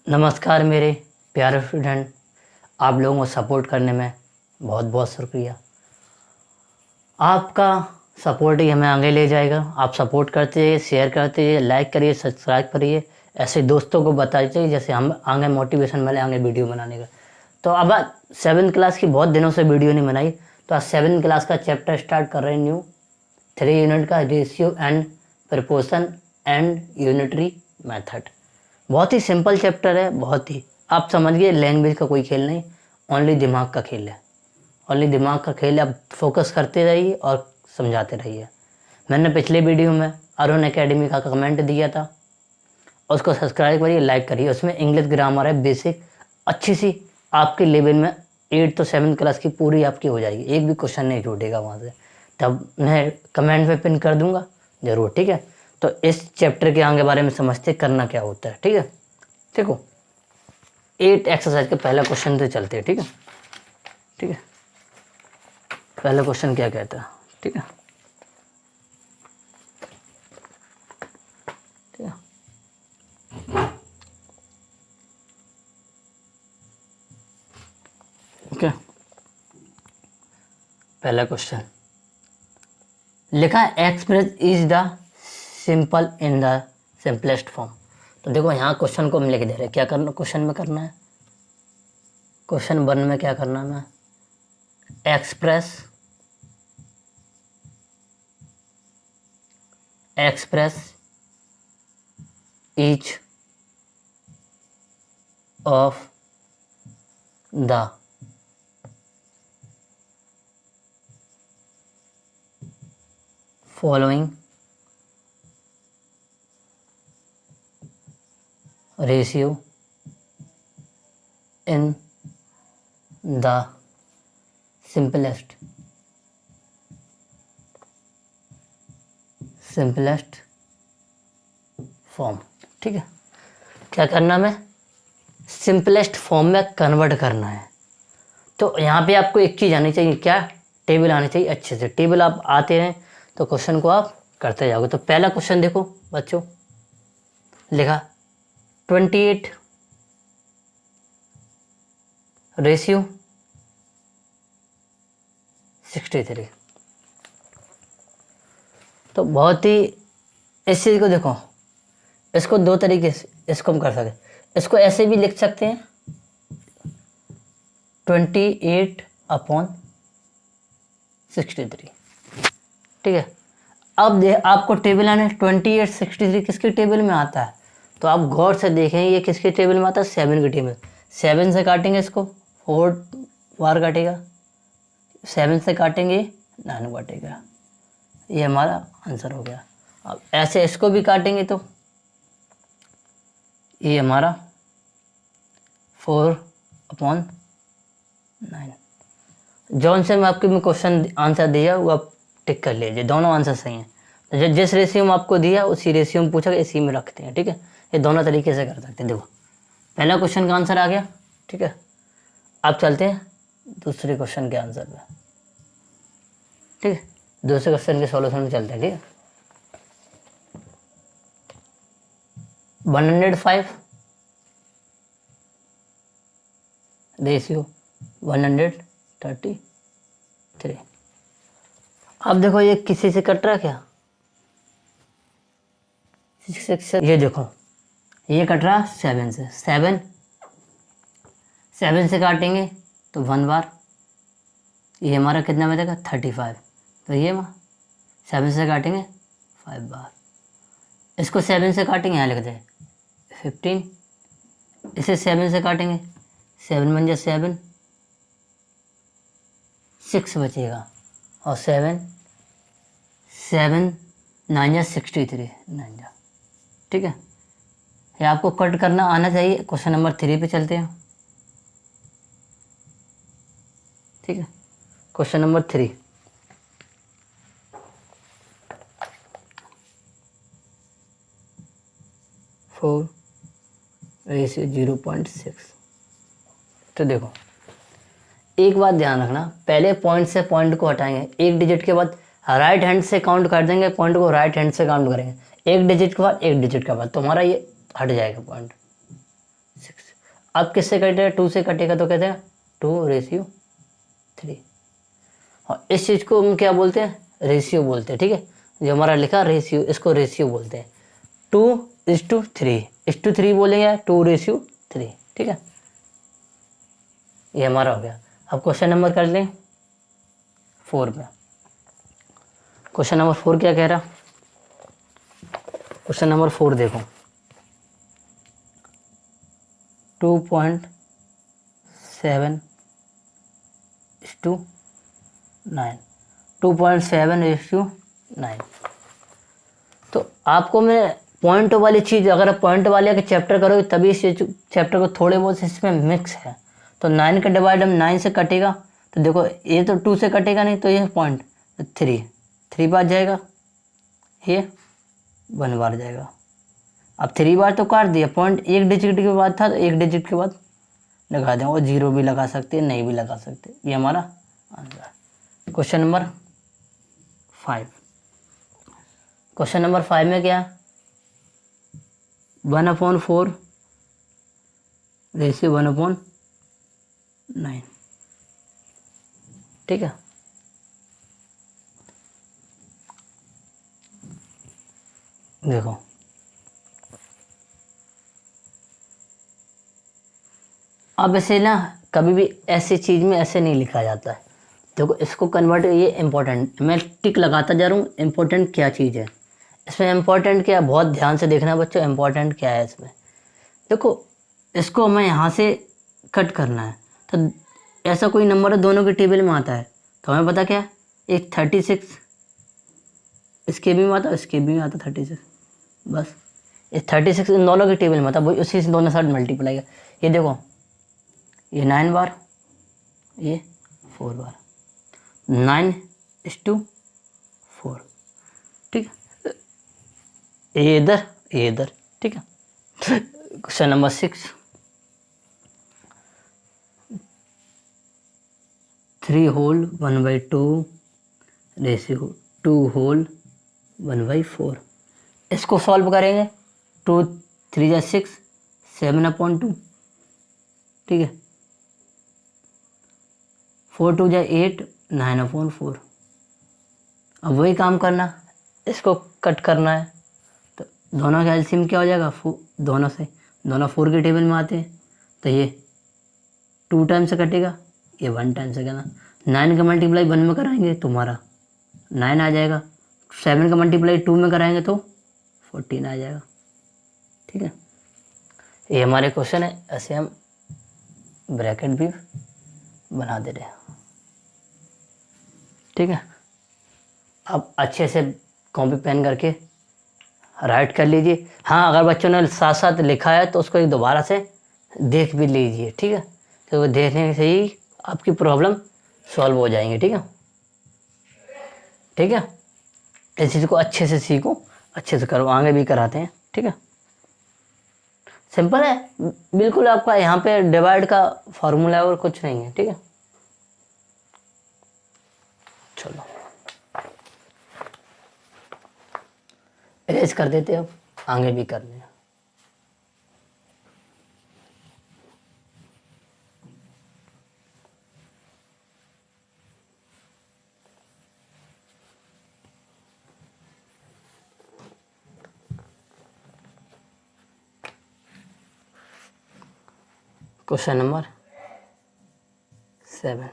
नमस्कार मेरे प्यारे स्टूडेंट, आप लोगों को सपोर्ट करने में बहुत बहुत शुक्रिया। आपका सपोर्ट ही हमें आगे ले जाएगा। आप सपोर्ट करते रहिए, शेयर करते रहिए, लाइक करिए, सब्सक्राइब करिए, ऐसे दोस्तों को बताइए जैसे हम आगे मोटिवेशन मिले आगे वीडियो बनाने का। तो अब 7th क्लास की बहुत दिनों से वीडियो नहीं बनाई, तो आज 7th क्लास का चैप्टर स्टार्ट कर रहे हैं न्यू 3 यूनिट का, ratio and proportion and unitary method. बहुत ही सिंपल चैप्टर है, बहुत ही आप समझिए, लैंग्वेज का कोई खेल नहीं, ओनली दिमाग का खेल है। ओनली दिमाग का खेल है, आप फोकस करते रहिए और समझाते रहिए। मैंने पिछले वीडियो में अरुण एकेडमी का कमेंट दिया था, उसको सब्सक्राइब करिए, लाइक करिए। उसमें इंग्लिश ग्रामर है बेसिक, अच्छी सी आपके लेवल में 8 तो 7th क्लास की पूरी आपकी हो जाएगी, एक भी क्वेश्चन नहीं छूटेगा वहाँ से। तब मैं कमेंट में पिन कर दूंगा ज़रूर, ठीक है। तो इस चैप्टर के आगे बारे में समझते करना क्या होता है, ठीक है। देखो 8 एक्सरसाइज के पहला क्वेश्चन से चलते हैं, ठीक है। ठीक है, पहला क्वेश्चन क्या कहता है, ठीक है। ठीक है, ओके। पहला क्वेश्चन लिखा है, express is the simple in the simplest form. तो देखो यहाँ क्वेश्चन को हम लिख दे रहे हैं, क्या करना क्वेश्चन में करना है, क्वेश्चन 1 में क्या करना है, express each of the following ratio in the simplest form. ठीक है, क्या करना है, सिंपलेस्ट फॉर्म में कन्वर्ट करना है। तो यहाँ पे आपको एक चीज़ आनी चाहिए, क्या, टेबल आनी चाहिए अच्छे से। टेबल आप आते हैं तो क्वेश्चन को आप करते जाओगे। तो पहला क्वेश्चन देखो बच्चों, लिखा 28 रेशियो 63। तो बहुत ही इस चीज़ को देखो, इसको दो तरीके से इसको हम कर सकते। इसको ऐसे भी लिख सकते हैं 28/63। ठीक है, अब आपको टेबल आने 28/63 किसके टेबल में आता है, तो आप गौर से देखें ये किसके टेबल में आता है, 7 के टेबल। 7 से काटेंगे इसको 4 बार काटेगा, 7 से काटेंगे 9 काटेगा, ये हमारा आंसर हो गया। अब ऐसे इसको भी काटेंगे तो ये हमारा 4/9। जौन से मैं आपके में क्वेश्चन आंसर दिया वो आप टिक कर लीजिए, दोनों आंसर सही हैं। तो जिस रेशियो में आपको दिया उसी रेशियो में पूछा, इसी में रखते हैं। ठीक है, ये दोनों तरीके से कर सकते हैं। देखो पहला क्वेश्चन का आंसर आ गया, ठीक है। अब चलते हैं दूसरे क्वेश्चन के आंसर पे, ठीक है। दूसरे क्वेश्चन के सॉल्यूशन में चलते हैं, ठीक है। 105 रेशियो 133। अब देखो ये किसी से कट रहा है क्या, ये देखो ये कट रहा 7 से। 7 से काटेंगे तो 1 बार, ये हमारा कितना बचेगा 35। तो ये 7 से काटेंगे 5 बार, इसको 7 से काटेंगे, यहाँ लिख दे 15। इसे 7 से काटेंगे, 7 बन जाए 7, 6 बचेगा, और 7 9 जा 63, 9 जा। ठीक है, ये आपको कट करना आना चाहिए। क्वेश्चन नंबर 3 पे चलते हैं, ठीक है। Question number 3, four ratio 0.6। तो देखो एक बात ध्यान रखना, पहले पॉइंट से पॉइंट को हटाएंगे, एक डिजिट के बाद राइट हैंड से काउंट कर देंगे, पॉइंट को राइट हैंड से काउंट करेंगे, एक डिजिट के बाद एक डिजिट के बाद, तो हमारा ये हट जाएगा पॉइंट 6। अब किससे कटेगा, 2 से कटेगा तो कहते हैं 2:3। और इस चीज़ को हम क्या बोलते हैं, रेशियो बोलते हैं। ठीक है, जो हमारा लिखा रेशियो, इसको रेशियो बोलते हैं। 2:3 बोलेंगे, 2:3। ठीक है, ये हमारा हो गया। अब क्वेश्चन नंबर कर लें 4 में। क्वेश्चन नंबर 4 क्या कह रहा, क्वेश्चन नंबर 4 देखो, 2.7:9, 2.7:9। तो आपको मैं पॉइंट वाली चीज़, अगर आप पॉइंट वाले के चैप्टर करोगे तभी इस चैप्टर को थोड़े बहुत इसमें मिक्स है। तो 9 का डिवाइड हम 9 से कटेगा, तो देखो ये तो 2 से कटेगा नहीं, तो ये पॉइंट 3 बार जाएगा, ये 1 बार जाएगा। अब 3 बार तो काट दिया, पॉइंट एक डिजिट के बाद था तो एक डिजिट के बाद लगा दें, और 0 भी लगा सकते हैं, नहीं भी लगा सकते। ये हमारा answer. Question number 5। Question number 5 में क्या, 1/4 रेशियो 1/9। ठीक है, देखो अब ऐसे ना कभी भी ऐसी चीज़ में ऐसे नहीं लिखा जाता है। देखो इसको कन्वर्ट, ये इम्पोर्टेंट, मैं टिक लगाता जा रहा हूँ, इम्पोर्टेंट क्या चीज़ है इसमें, इम्पोर्टेंट क्या है, बहुत ध्यान से देखना बच्चों, इम्पोर्टेंट क्या है इसमें। देखो इसको हमें यहाँ से कट करना है, तो ऐसा कोई नंबर है दोनों के टेबल में आता है, तो हमें पता क्या है, एक 36 इसके भी में आता है, इसके भी में आता 36, बस ये 36 इन दोनों के टेबल में आता है, वही उसी से दोनों साइड मल्टीप्लाई है। ये देखो ये 9 बार, ये 4 बार, 9:4। ठीक है, ये इधर, ये इधर। ठीक है, क्वेश्चन नंबर 6, 3/1/2 रेशियो 2/1/4। इसको सॉल्व करेंगे, 2 3 6, 7/2। ठीक है, 4 2 8, 9/4। अब वही काम करना, इसको कट करना है, तो दोनों का एलसीएम क्या हो जाएगा, दोनों 4 के टेबल में आते हैं, तो ये 2 टाइम से कटेगा, ये 1 टाइम से करना। 9 का मल्टीप्लाई 1 में कराएंगे तुम्हारा 9 आ जाएगा, 7 का मल्टीप्लाई 2 में कराएंगे तो 14 आ जाएगा। ठीक है, ये हमारे क्वेश्चन है, ऐसे हम ब्रैकेट भी बना दे रहे हैं। ठीक है, अब अच्छे से कॉपी पेन करके राइट कर लीजिए। हाँ, अगर बच्चों ने साथ साथ लिखा है तो उसको एक दोबारा से देख भी लीजिए। ठीक है, तो वो देखने से ही आपकी प्रॉब्लम सॉल्व हो जाएंगी। ठीक है, ठीक है, इस चीज़ को अच्छे से सीखो, अच्छे से करो, आगे भी कराते हैं। ठीक है, सिंपल है बिल्कुल, आपका यहाँ पे डिवाइड का फॉर्मूला है और कुछ नहीं है। ठीक है, चलो इरेज कर देते, अब आगे भी करने हैं। क्वेश्चन नंबर 7,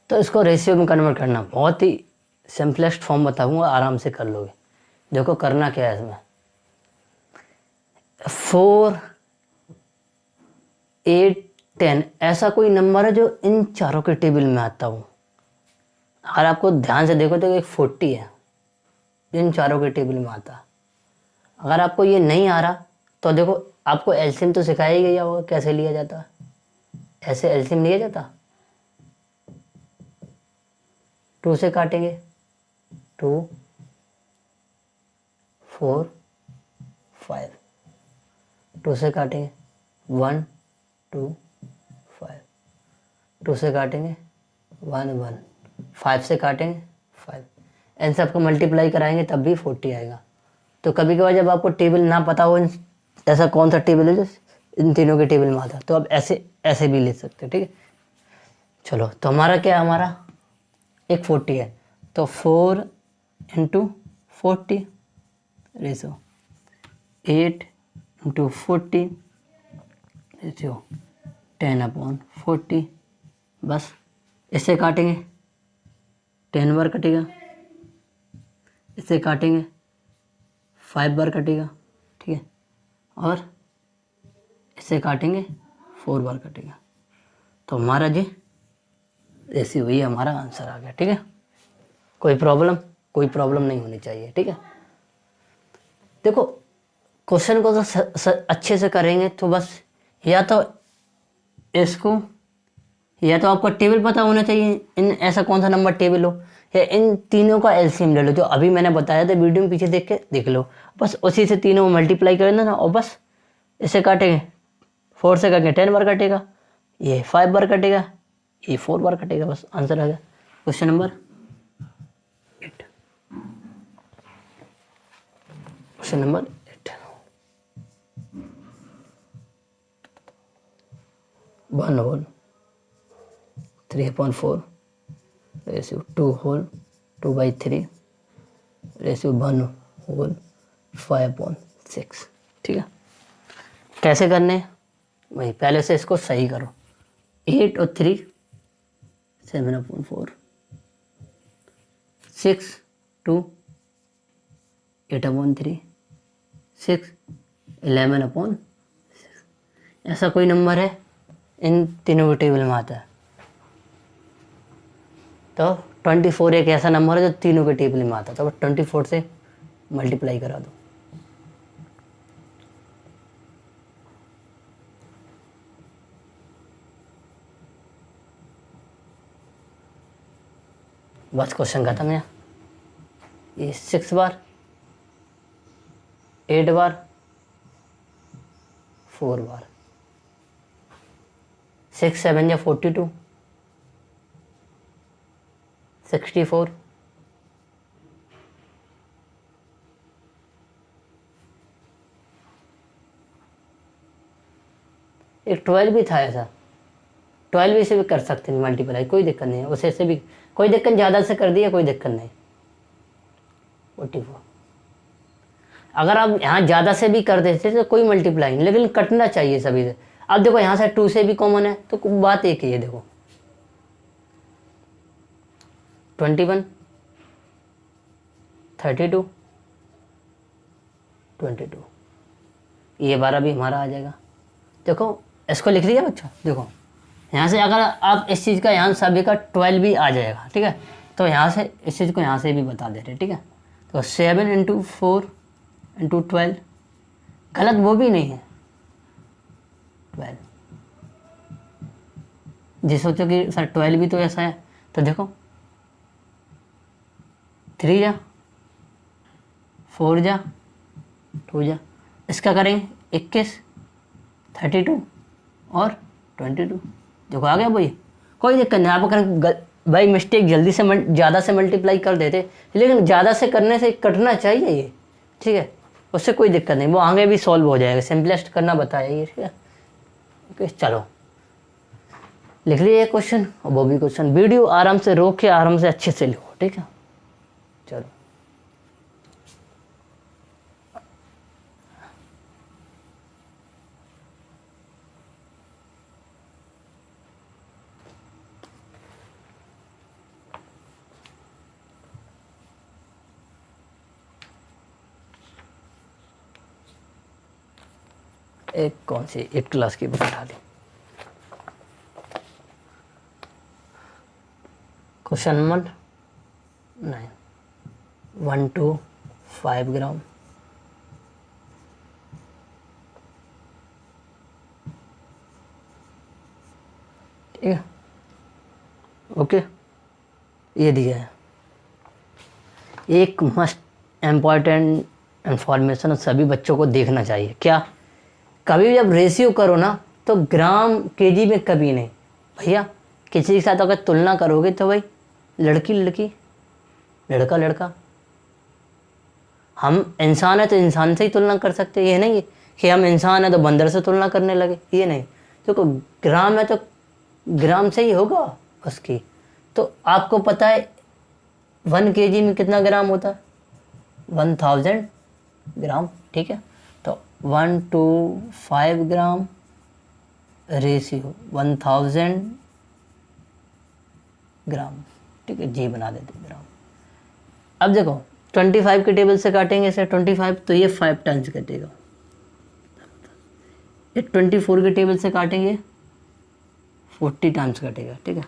तो इसको रेशियो में कन्वर्ट करना बहुत ही सिंपलेस्ट फॉर्म बताऊंगा, आराम से कर लोगे। देखो करना क्या है इसमें, 4 8 10 ऐसा कोई नंबर है जो इन चारों के टेबल में आता हो। अगर आपको ध्यान से देखो तो एक 40 है, इन चारों के टेबल में आता। अगर आपको ये नहीं आ रहा तो देखो, आपको एलसीएम तो सिखाया ही गया होगा कैसे लिया जाता, ऐसे एलसीएम लिया जाता। 2 से काटेंगे, 2 4 5, 2 से काटेंगे 1 2 5, 2 से काटेंगे 1 1, 5 से काटेंगे 5, इन सबको मल्टीप्लाई कराएंगे तब भी 40 आएगा। तो कभी कभार जब आपको टेबल ना पता हो ऐसा कौन सा टेबल है जो इन तीनों के टेबल में आता, तो आप ऐसे भी ले सकते हो, ठीक है। चलो तो हमारा क्या है, हमारा एक 40 है, तो 4 × 40 रेशो 8 × 40 रेशो 10/40, बस इससे काटेंगे 10 बार कटेगा, इससे काटेंगे 5 बार कटेगा, ठीक है, और इससे काटेंगे 4 बार कटेगा। तो हमारा जी ऐसी हुई हमारा आंसर आ गया, ठीक है। कोई प्रॉब्लम नहीं होनी चाहिए, ठीक है। देखो क्वेश्चन को तो अच्छे से करेंगे तो बस या तो आपको टेबल पता होना चाहिए, इन ऐसा कौन सा नंबर टेबल हो, या इन तीनों का एलसीएम ले लो जो अभी मैंने बताया था, वीडियो में पीछे देख लो, बस उसी से तीनों मल्टीप्लाई कर देना और बस इसे काटेंगे, 4 से काटेंगे 10 बार कटेगा, ये 5 बार कटेगा, ये 4 बार कटेगा, बस आंसर आ गया। Question number 8, question number 8, 1 whole 3/4 ratio 2 whole 2/3 ratio 1 whole 5/6, ठीक है। कैसे करने, वही पहले से इसको सही करो, 8 और 3 7/4, 6 2 8/3, 6 11/6, ऐसा कोई नंबर है इन तीनों के टेबल में आता है। तो 24 एक ऐसा नंबर है जो तीनों के टेबल में आता है, तो 24 से मल्टीप्लाई करा दो। बस क्वेश्चन खत्म है। ये 6 बार 8 बार 4 बार, 6 7 या 42 64, एक 12 भी था ऐसा, 12 से भी कर सकते हैं मल्टीप्लाई, कोई दिक्कत नहीं है, उसे से भी कोई दिक्कत, ज़्यादा से कर दिया कोई दिक्कत नहीं। 44, अगर आप यहाँ ज़्यादा से भी कर देते तो कोई मल्टीप्लाई नहीं, लेकिन कटना चाहिए सभी से। अब देखो यहाँ से 2 से भी कॉमन है तो बात एक ही है, देखो 21 32 22, ये 12 भी हमारा आ जाएगा। देखो इसको लिख दिया बच्चों, देखो यहाँ से अगर आप इस चीज़ का यहाँ सभी का 12 भी आ जाएगा, ठीक है, तो यहाँ से इस चीज़ को यहाँ से भी बता दे रहे, ठीक है। तो 7 × 4 × 12, गलत वो भी नहीं है, 12, जी सोचो कि सर 12 भी तो ऐसा है, तो देखो 3 जा 4 जा 2 जा, इसका करेंगे 21 32 और 22, देखो आ गया भाई, कोई दिक्कत नहीं। आप अगर भाई मिस्टेक जल्दी से ज़्यादा से मल्टीप्लाई कर देते, लेकिन ज़्यादा से करने से कटना चाहिए ये, ठीक है, उससे कोई दिक्कत नहीं, वो आगे भी सॉल्व हो जाएगा, सिंपलेस्ट करना बताया ये, ठीक है। ओके चलो लिख लीजिए क्वेश्चन, और वो भी क्वेश्चन वीडियो आराम से रोक के आराम से अच्छे से लिखो, ठीक है। चलो एक कौन सी 8 क्लास की बुक उठा ली। क्वेश्चन नंबर 9, 1 to 5 ग्राम, ठीक है, ओके। ये दिया है, एक मस्ट इम्पॉर्टेंट इंफॉर्मेशन सभी बच्चों को देखना चाहिए। क्या, कभी भी जब रेशियो करो ना तो ग्राम केजी में कभी नहीं भैया। किसी के साथ अगर तुलना करोगे तो भाई लड़की लड़की, लड़का लड़का। हम इंसान है तो इंसान से ही तुलना कर सकते हैं। ये नहीं कि हम इंसान है तो बंदर से तुलना करने लगे, ये नहीं। तो ग्राम है तो ग्राम से ही होगा उसकी। तो आपको पता है 1 kg में कितना ग्राम होता है? 1000 ग्राम, ठीक है। तो 1 to 5 ग्राम रेशियो 1000 ग्राम, ठीक है, जी बना देते ग्राम। अब देखो 25 के टेबल से काटेंगे इसे 25, तो ये 5 टाइम्स कटेगा। ये 24 के टेबल से काटेंगे 40 टाइम्स कटेगा, ठीक है।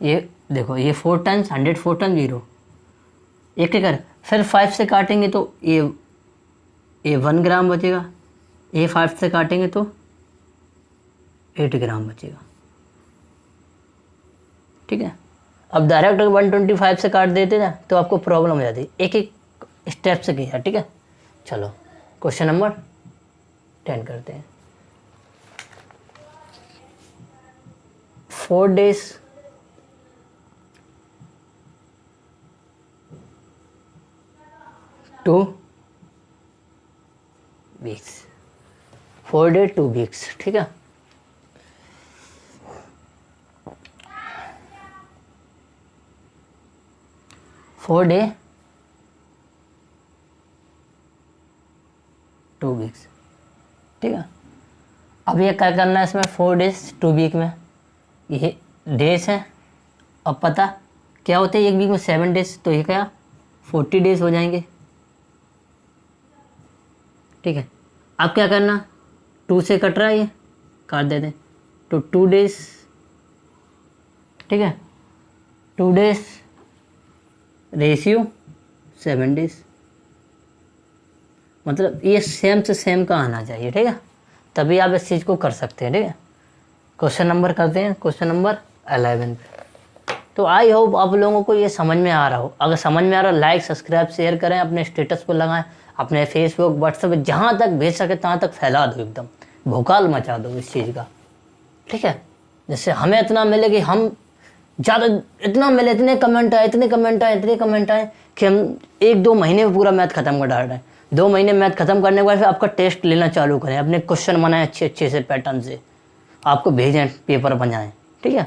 ये देखो ये 4 टाइम्स 100, 4 टाइम्स 0, एक एक कर। फिर 5 से काटेंगे तो ये 1 ग्राम बचेगा। ये 5 से काटेंगे तो 8 ग्राम बचेगा, ठीक है। अब डायरेक्ट 125 से काट देते ना तो आपको प्रॉब्लम हो जाती है। एक एक स्टेप से किया, ठीक है। चलो क्वेश्चन नंबर 10 करते हैं। 4 days 2 weeks, 4 days 2 weeks, ठीक है। फोर डे 2 weeks, ठीक है। अब ये क्या करना है इसमें 4 days 2 week में, ये डेज है। अब पता क्या होते हैं 1 वीक में 7 days, तो ये क्या 40 days हो जाएंगे, ठीक है। अब क्या करना 2 से कट रहा है, ये काट देते हैं तो 2 days, ठीक है। 2 days रेशियो 7 days, मतलब ये सेम से सेम का आना चाहिए, ठीक है। तभी आप इस चीज़ को कर सकते हैं, ठीक है। क्वेश्चन नंबर करते हैं, क्वेश्चन नंबर 11 पे। तो आई होप आप लोगों को ये समझ में आ रहा हो। अगर समझ में आ रहा हो लाइक सब्सक्राइब शेयर करें, अपने स्टेटस पर लगाएं, अपने फेसबुक व्हाट्सएप जहाँ तक भेज सके तहाँ तक फैला दो, एकदम भोकाल मचा दो इस चीज़ का, ठीक है। जिससे हमें इतना मिले कि हम ज़्यादा, इतना मिले, इतने कमेंट आए, इतने कमेंट आए, इतने कमेंट आए कि हम 1-2 महीने में पूरा मैथ खत्म कर डाल रहे हैं। 2 महीने मैथ खत्म करने के बाद फिर आपका टेस्ट लेना चालू करें, अपने क्वेश्चन बनाएं अच्छे अच्छे से पैटर्न से, आपको भेजें, पेपर बनाएं, ठीक है।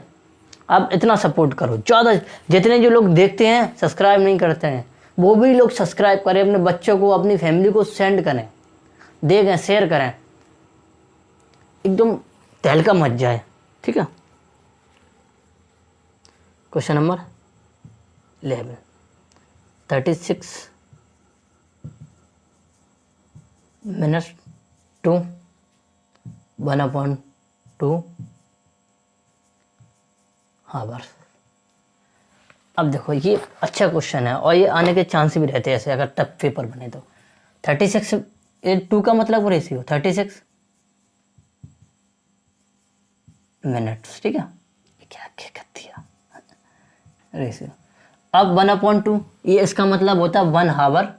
आप इतना सपोर्ट करो ज़्यादा। जितने जो लोग देखते हैं सब्सक्राइब नहीं करते हैं वो भी लोग सब्सक्राइब करें, अपने बच्चों को अपनी फैमिली को सेंड करें, देखें, शेयर करें, एकदम तहलका मच जाए, ठीक है। Question number 11, 36 minutes to 1/2 hours। अब देखो ये अच्छा क्वेश्चन है और ये आने के चांस भी रहते हैं ऐसे अगर टफ पेपर बने तो। 36 2 का मतलब रेशियो 36 मिनट्स, ठीक है। क्या क्या कर दिया रेशियो। अब 1/2 ये इसका मतलब होता है 1 आवर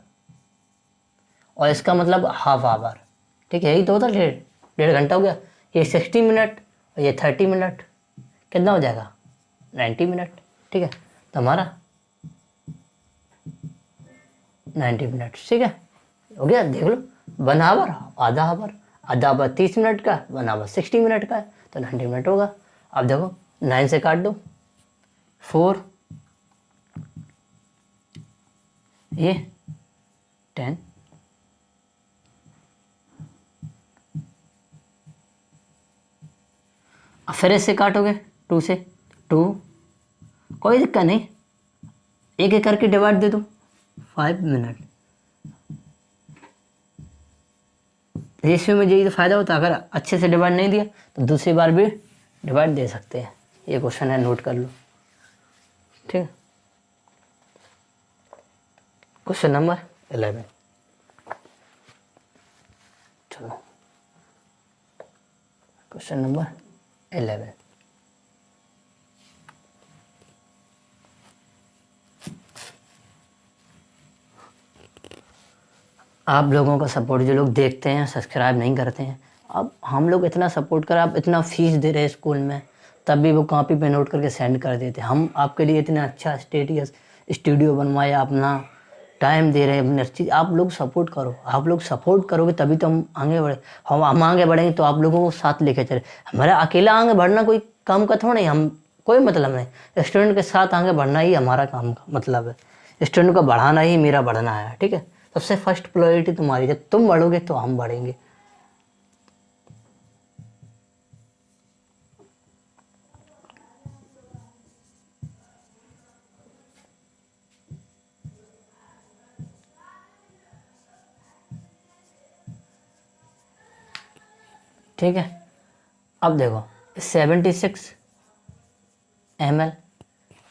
और इसका मतलब हाफ आवर, ठीक है। यही तो होता है, डेढ़ घंटा हो गया। ये 60 मिनट और ये 30 मिनट, कितना हो जाएगा 90 मिनट, ठीक है। तो हमारा 90 मिनट, ठीक है, हो गया। देख लो 1 आवर आधा आवर 30 मिनट का, 1 आवर 60 मिनट का है तो 90 मिनट होगा। अब देखो 9 से काट दो, 4 ये 10, फिर इससे काटोगे 2 से, 2 कोई दिक्कत नहीं, एक एक करके डिवाइड दे दो 5 मिनट। रेशियो में यही तो फायदा होता है, अगर अच्छे से डिवाइड नहीं दिया तो दूसरी बार भी डिवाइड दे सकते हैं। ये क्वेश्चन है, नोट कर लो, ठीक है। क्वेश्चन नंबर 11, चलो क्वेश्चन नंबर 11। आप लोगों का सपोर्ट, जो लोग देखते हैं सब्सक्राइब नहीं करते हैं, अब हम लोग इतना सपोर्ट कर, आप इतना फीस दे रहे हैं स्कूल में, तब भी वो कॉपी पे नोट करके सेंड कर देते। हम आपके लिए इतना अच्छा स्टूडियो बनवाया, अपना टाइम दे रहे हैं, अपनी चीज़। आप लोग सपोर्ट करो, आप लोग सपोर्ट करोगे तभी तो हम आगे बढ़े। हम आगे बढ़ेंगे तो आप लोगों को साथ लेके चले। हमारा अकेला आगे बढ़ना कोई काम का थोड़ा नहीं, हम कोई मतलब नहीं। स्टूडेंट के साथ आगे बढ़ना ही हमारा काम का मतलब है। स्टूडेंट को बढ़ाना ही मेरा बढ़ना है, ठीक है। सबसे फर्स्ट प्रायोरिटी तुम्हारी, जब तुम बढ़ोगे तो हम बढ़ेंगे। ठीक है, अब देखो 76 ml।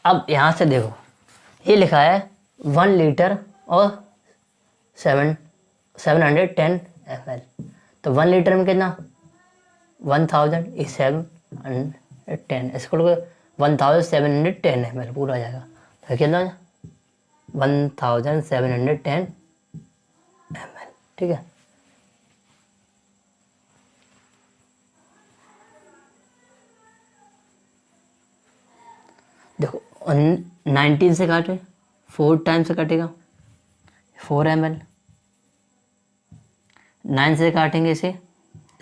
अब यहाँ से देखो ये लिखा है 1 लीटर और 710 ml। तो 1 लीटर में कितना 1000 इज 710, इसको 1710 ml पूरा आ जाएगा। तो कितना 1710 ml, ठीक है। देखो 19 से काटे 4 टाइम से कटेगा 4 ml। 9 से काटेंगे इसे,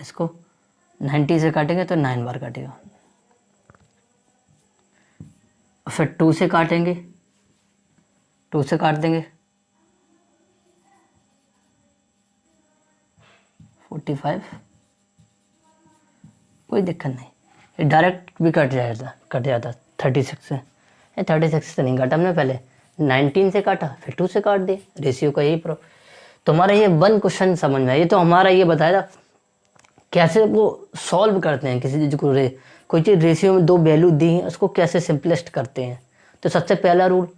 इसको 90 से काटेंगे तो 9 बार काटेगा। फिर 2 से काटेंगे, 2 से काट देंगे 45, कोई दिक्कत नहीं, ये डायरेक्ट भी कट जाता 36 से। 36 से नहीं काटा हमने, पहले 19 से काटा फिर 2 से काट दे, रेशियो का यही तुम्हारा ये 1 क्वेश्चन समझ में आया। ये तो हमारा ये बताया था कैसे वो सॉल्व करते हैं किसी चीज़ को। कोई चीज़ रेशियो में 2 वैल्यू दी हैं, उसको कैसे सिंपलेस्ट करते हैं। तो सबसे पहला रूल,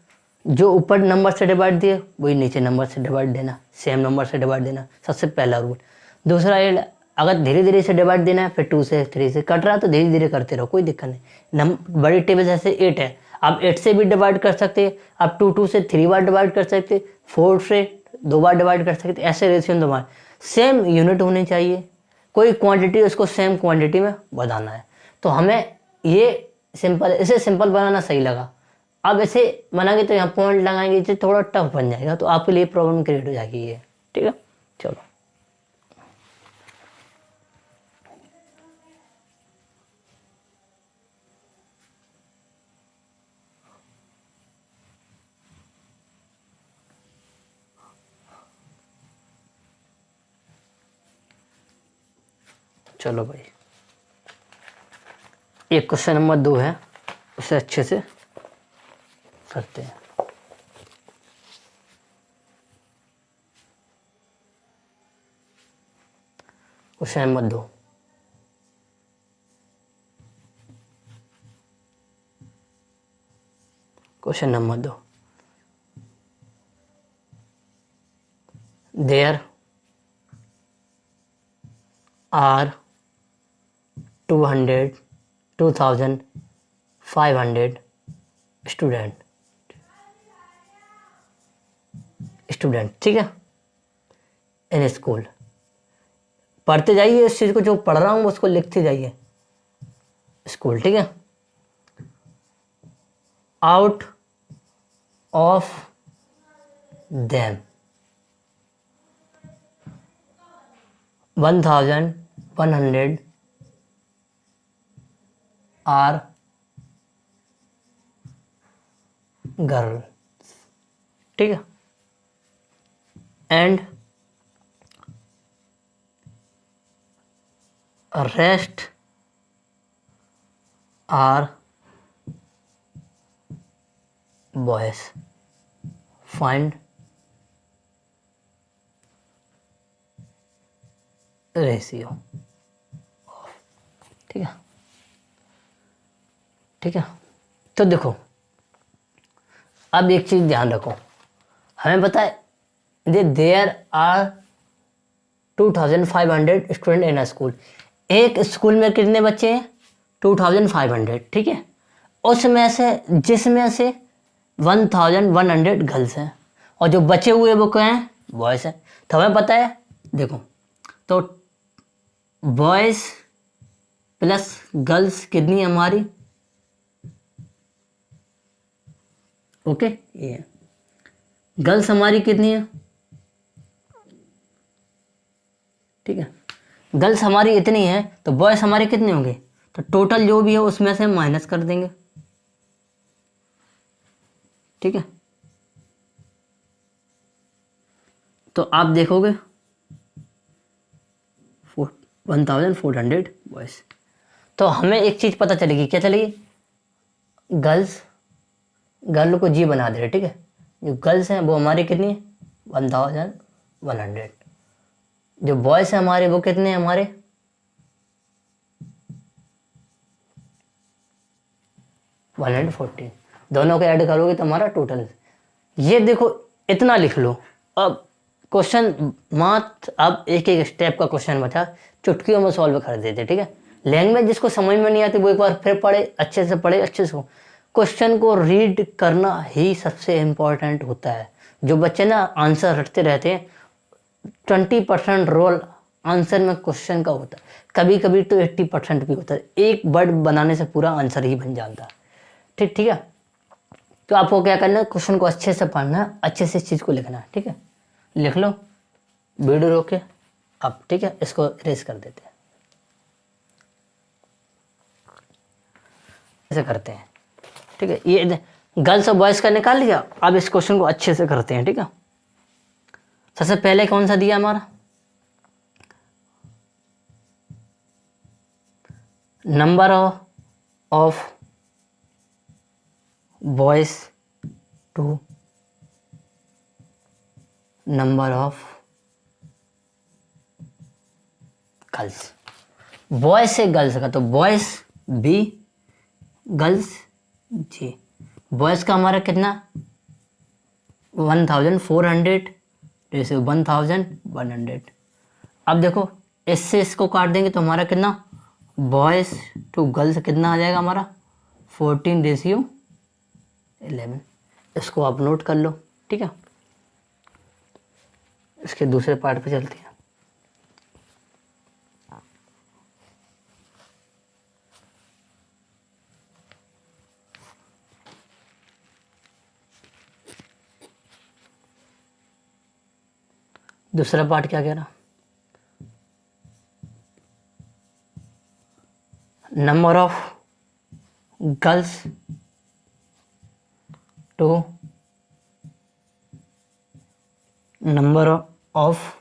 जो ऊपर नंबर से डिवाइड दिए वही नीचे नंबर से डिवाइड देना, सेम नंबर से डिवाइड देना, सबसे पहला रूल। दूसरा ये, अगर धीरे धीरे से डिवाइड देना है, फिर 2 से 3 से कट रहा है तो धीरे धीरे करते रहो, कोई दिक्कत नहीं। बड़ी टेबल जैसे 8 है, आप 8 से भी डिवाइड कर सकते हैं, आप 2 से 3 बार डिवाइड कर सकते, 4 से 2 बार डिवाइड कर सकते। ऐसे रेशियो तुम्हारे सेम यूनिट होनी चाहिए, कोई क्वांटिटी उसको सेम क्वांटिटी में बढ़ाना है। तो हमें ये सिंपल, इसे सिंपल बनाना सही लगा। अब इसे बनाएंगे तो यहाँ पॉइंट लगाएंगे, इसे थोड़ा टफ बन जाएगा, तो आपके लिए प्रॉब्लम क्रिएट हो जाएगी ये, ठीक है। चलो चलो भाई, एक क्वेश्चन नंबर 2 है, उसे अच्छे से करते हैं। Question number 2, question number 2, there are 2500 student, ठीक है, इन स्कूल। पढ़ते जाइए, इस चीज़ को जो पढ़ रहा हूँ उसको लिखते जाइए, स्कूल, ठीक है। Out of them 1100 are girl, ठीक है, and rest are boys. Find ratio, ठीक है, ठीक है। तो देखो, अब एक चीज ध्यान रखो, हमें पता है there are 2500 student in a school. एक स्कूल में कितने बच्चे हैं 2500, ठीक है। उसमें से जिसमें से 1100 गर्ल्स हैं और जो बचे हुए वो क्या हैं, बॉयज हैं। तो हमें पता है, देखो, तो बॉयज़ प्लस गर्ल्स कितनी है हमारी, ओके ये गर्ल्स हमारी कितनी है, ठीक है, गर्ल्स हमारी इतनी है तो बॉयज़ हमारे कितने होंगे, तो टोटल जो भी है उसमें से माइनस कर देंगे, ठीक है। तो आप देखोगे 1400 बॉयज़, तो हमें एक चीज़ पता चलेगी, क्या चलेगी, गर्ल को जी बना दे रहे, ठीक है, जो गर्ल्स हैं वो हमारी कितनी है 1100, जो बॉयज़ हैं हमारे वो कितने हैं हमारे 114, दोनों को ऐड करोगे तो हमारा टोटल, ये देखो इतना लिख लो। अब क्वेश्चन मात्र अब एक एक स्टेप का क्वेश्चन बचा, चुटकियों में सॉल्व कर देते, ठीक है। लैंग्वेज जिसको समझ में नहीं आती वो एक बार फिर पढ़े, अच्छे से क्वेश्चन को रीड करना ही सबसे इम्पोर्टेंट होता है। जो बच्चे ना आंसर रटते रहते हैं, 20% रोल आंसर में क्वेश्चन का होता है, कभी कभी तो 80% भी होता है, एक वर्ड बनाने से पूरा आंसर ही बन जाता है, ठीक है। तो आपको क्या करना है, क्वेश्चन को अच्छे से पढ़ना है, अच्छे से इस चीज़ को लिखना है, ठीक है। लिख लो, वीडियो रोके अब, ठीक है, इसको इरेज कर देते हैं, ऐसे करते हैं, ठीक है। ये गर्ल्स और बॉयज़ का निकाल लिया, अब इस क्वेश्चन को अच्छे से करते हैं, ठीक है। सबसे पहले कौन सा दिया हमारा, number of boys to number of girls, boys से गर्ल्स का, तो boys B girls G, boys का हमारा कितना 1400 जैसे 1100। अब देखो इससे इसको काट देंगे तो हमारा कितना, बॉयज़ टू गर्ल्स कितना आ जाएगा हमारा 14:11। इसको आप नोट कर लो, ठीक है। इसके दूसरे पार्ट पे चलते हैं। दूसरा पार्ट क्या कह रहा, number of girls to number of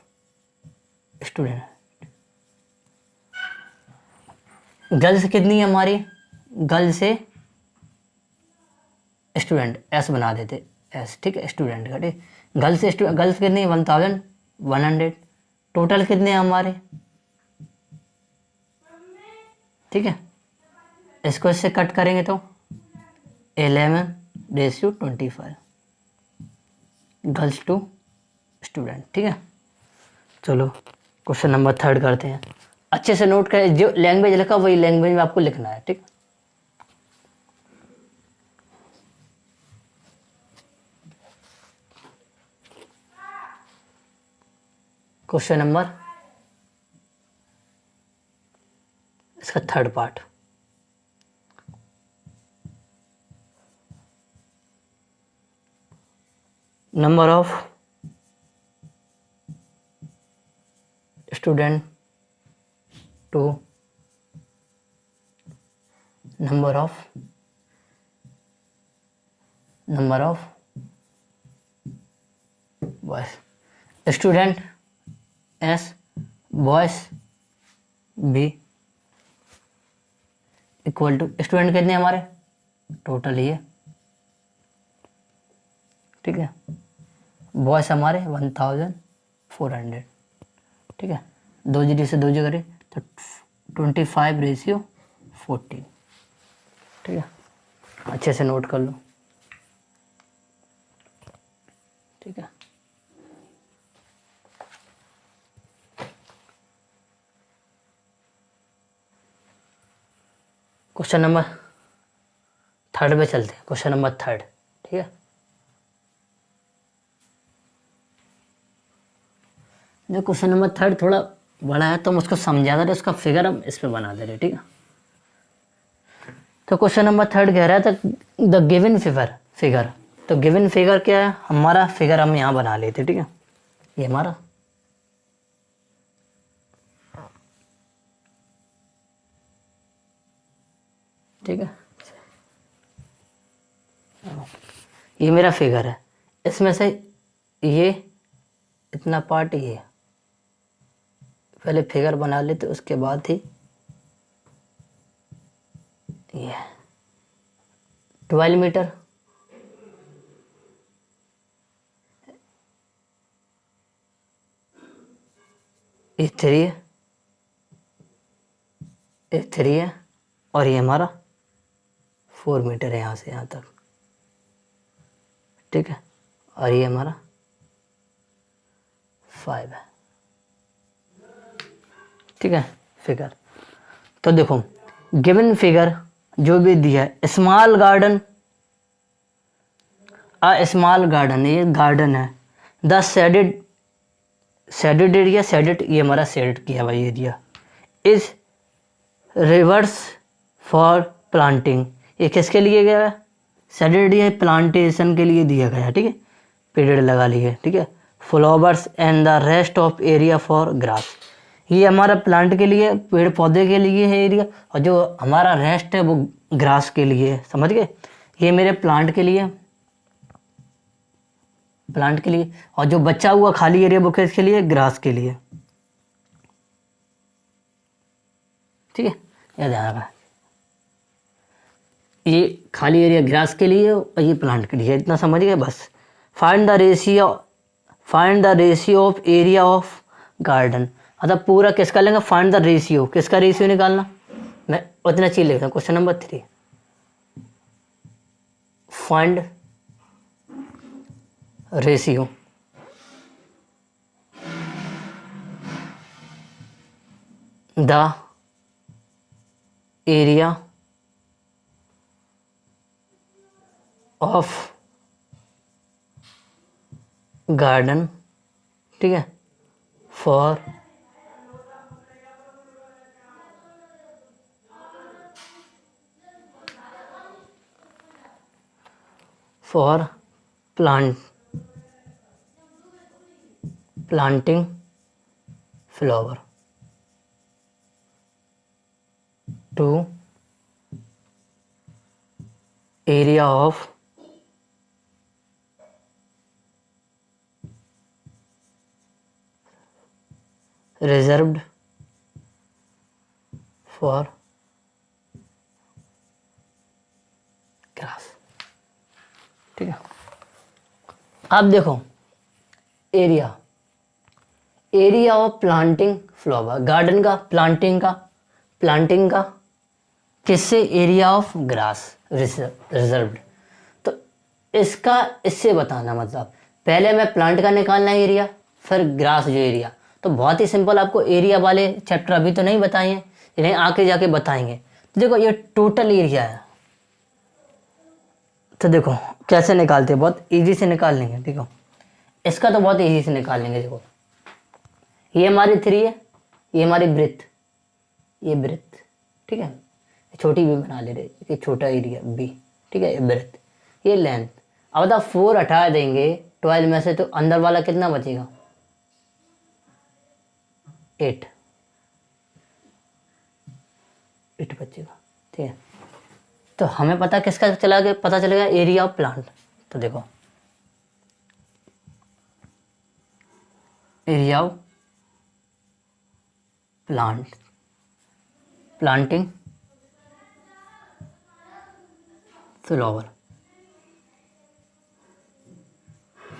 student, girls कितनी है हमारी, गर्ल्स से स्टूडेंट एस बना देते एस, ठीक है, स्टूडेंट का, ठीक, गर्ल्स से गर्ल्स कितनी है 1100, टोटल कितने हैं हमारे, ठीक है। इसको इससे कट करेंगे तो 11:25 गर्ल्स टू स्टूडेंट, ठीक है। चलो क्वेश्चन नंबर 3 करते हैं, अच्छे से नोट करें, जो लैंग्वेज लिखा वही लैंग्वेज में आपको लिखना है, ठीक। क्वेश्चन नंबर इसका 3rd part, number of student to number of boys, student S, boys B, equal to student कितने हमारे टोटल ही है, ठीक है, बॉयज हमारे 1400, ठीक है, 2 जीरो से 2 करें तो 25:14, ठीक है, अच्छे से नोट कर लो, ठीक है। क्वेश्चन नंबर 3 पे चलते हैं, क्वेश्चन नंबर 3, ठीक है। जो क्वेश्चन नंबर 3 थोड़ा बड़ा है तो हम उसको समझा दे रहे, उसका फिगर हम इस पे बना दे रहे, ठीक है। तो क्वेश्चन नंबर 3 कह रहा है द गिवन फिगर। तो गिवन फिगर क्या है, हमारा फिगर हम यहाँ बना लेते, ठीक है। ये हमारा ठीक है, ये मेरा फिगर है। इसमें से ये इतना पार्ट ये पहले फिगर बना लेते, उसके बाद ही ये 12 मीटर, ये 3 है, ये 3 है, और ये हमारा 4 मीटर है यहाँ से यहाँ तक, ठीक है। और ये हमारा 5 है, ठीक है, फिगर। तो देखो गिवन फिगर जो भी दिया है, स्मॉल गार्डन, स्मॉल गार्डन, ये गार्डन है। द शेडेड एरिया, शेडेड, ये हमारा शेडेड किया हुआ area, is reverse for planting, ये किसके लिए गया है, शेडेड एरिया प्लांटेशन के लिए दिया गया है, ठीक है। पीरियड लगा लिए, ठीक है। Flowers and the rest of area for grass, ये हमारा प्लांट के लिए, पेड़ पौधे के लिए है एरिया, और जो हमारा रेस्ट है वो ग्रास के लिए है, समझ गए। ये मेरे प्लांट के लिए, और जो बचा हुआ खाली एरिया वो किसके लिए, ग्रास के लिए, ठीक है। ये ध्यान रखना, ये खाली एरिया ग्रास के लिए और ये प्लांट के लिए, इतना समझ गए बस। Find the ratio of area of garden, मतलब पूरा किसका लेंगे, फाइंड द रेशियो, किसका रेशियो निकालना, मैं उतना चीज लिखता हूँ। Question number 3, find ratio the area of garden, ठीक है, for planting flower to area of reserved for grass, ठीक है। अब देखो area of planting flower, garden का, प्लांटिंग का किससे, एरिया ऑफ ग्रास रिजर्व्ड। तो इसका इससे बताना, मतलब पहले मैं प्लांट का निकालना है एरिया, फिर ग्रास जो एरिया। तो बहुत ही सिंपल, आपको एरिया वाले चैप्टर अभी तो नहीं बताए हैं, इन्हें आके जाके बताएंगे। तो देखो ये टोटल एरिया है, तो देखो कैसे निकालते हैं, बहुत इजी से निकाल लेंगे। देखो इसका तो बहुत इजी से निकाल लेंगे। देखो ये हमारी 3 है, ये हमारी ब्रेथ, ये ब्रेथ, ठीक है, छोटी भी बना ले रहे, ये छोटा एरिया बी, ठीक है, ये ब्रेथ, ये लेंथ। अब बता 4 हटा देंगे 12 में से, तो अंदर वाला कितना बचेगा, 8 बचेगा, ठीक है। तो हमें पता किसका पता चलेगा, एरिया ऑफ प्लांट। तो देखो एरिया ऑफ प्लांटिंग फ्लावर,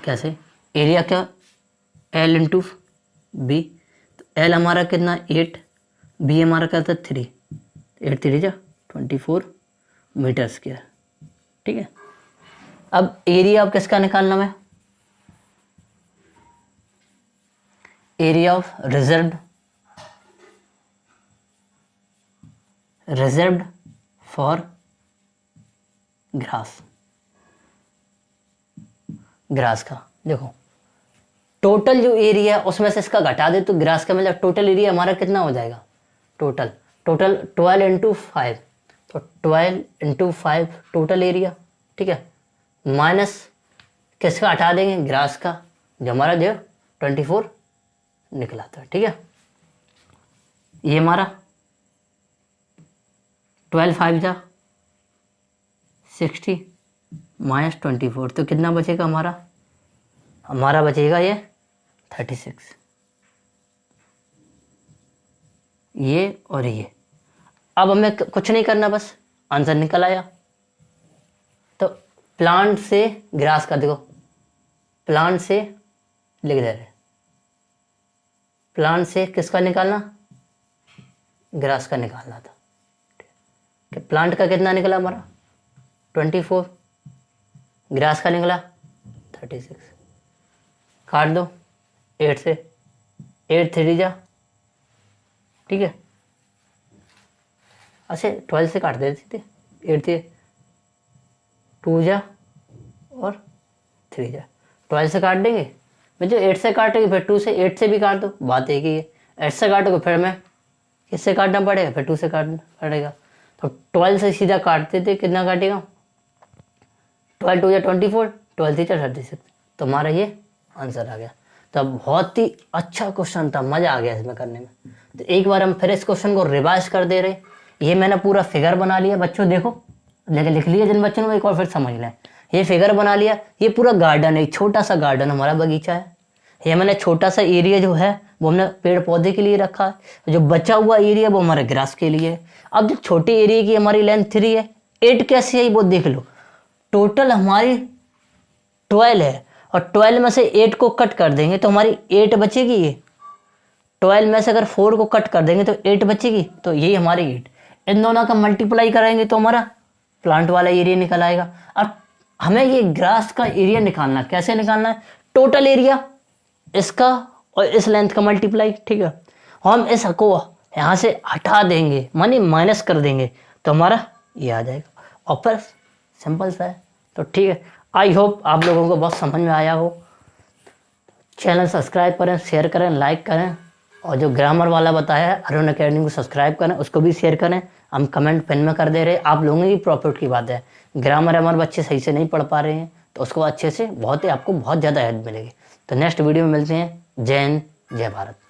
कैसे, एरिया क्या, L इंटू बी। तो L हमारा कितना 8, बी हमारा क्या था 3, 8 3 जा 24 मीटर स्क्वायर, ठीक है। अब एरिया ऑफ किसका निकालना है, area of reserved for grass का। देखो टोटल जो एरिया है उसमें से इसका घटा दे तो ग्रास का मतलब टोटल एरिया हमारा कितना हो जाएगा, टोटल 12 इंटू 5, तो 12 इंटू 5 टोटल एरिया, ठीक है, माइनस किसका हटा देंगे, ग्रास का, जो हमारा जो 24 निकला था, ठीक है। ये हमारा 12 5 जा 60 माइनस 24, तो कितना बचेगा हमारा बचेगा ये 36, ये और ये। अब हमें कुछ नहीं करना, बस आंसर निकल आया। तो प्लांट से ग्रास का देखो, प्लांट से लिख दे रहे, प्लांट से किसका निकालना, ग्रास का निकालना था। कि प्लांट का कितना निकला हमारा 24, ग्रास का निकला 36, काट दो 8 से, 8 3 जा, ठीक है, अच्छा 12 से काट देते थे, 8 थे 2 जा और 3 जा, 12 से काट देंगे, मैं जो 8 से काटेंगे फिर 2 से, 8 से भी काट दो, बात एक ही है। 8 से काटोगे फिर मैं किससे काटना पड़ेगा, फिर 2 से काटना पड़ेगा। तो 12 से सीधा काटते थे, कितना काटेगा, 12 2 या 24, 12 3 36, तो हमारा ये आंसर आ गया। तो बहुत ही अच्छा क्वेश्चन था, मज़ा आ गया इसमें करने में। तो एक बार हम फिर इस क्वेश्चन को रिवाइज कर दे रहे। ये मैंने पूरा फिगर बना लिया, बच्चों देखो, लेकिन लिख लिया जिन बच्चों ने, एक बार फिर समझ लें। ये फिगर बना लिया, ये पूरा गार्डन है, छोटा सा गार्डन हमारा बगीचा है। ये मैंने छोटा सा एरिया जो है वो हमने पेड़ पौधे के लिए रखा है, जो बचा हुआ एरिया वो हमारे ग्रास के लिए है। अब जो छोटे एरिया की हमारी लेंथ 3 है, 8 कैसे है वो देख लो। टोटल हमारी 12 है और 12 में से 8 को कट कर देंगे तो हमारी 8 बचेगी। ये 12 में से अगर 4 को कट कर देंगे तो 8 बचेगी, तो यही हमारी 8। इन दोनों का मल्टीप्लाई करेंगे तो हमारा प्लांट वाला एरिया निकल आएगा। अब हमें ये ग्रास का एरिया निकालना, कैसे निकालना है, टोटल एरिया इसका और इस लेंथ का मल्टीप्लाई, ठीक है। हम इस को यहाँ से हटा देंगे, मानी माइनस कर देंगे, तो हमारा ये आ जाएगा। और फिर सिंपल सा है। तो ठीक है, आई होप आप लोगों को बहुत समझ में आया हो। चैनल सब्सक्राइब करें, शेयर करें, लाइक करें, और जो ग्रामर वाला बताया है अरुण अकेडमी को सब्सक्राइब करें, उसको भी शेयर करें। हम कमेंट पिन में कर दे रहे, आप लोगों की प्रॉफिट की बात है। ग्रामर हमारे बच्चे सही से नहीं पढ़ पा रहे हैं, तो उसको अच्छे से बहुत ही आपको बहुत ज़्यादा हेल्प मिलेगी। तो नेक्स्ट वीडियो में मिलते हैं। जय हिंद, जय भारत।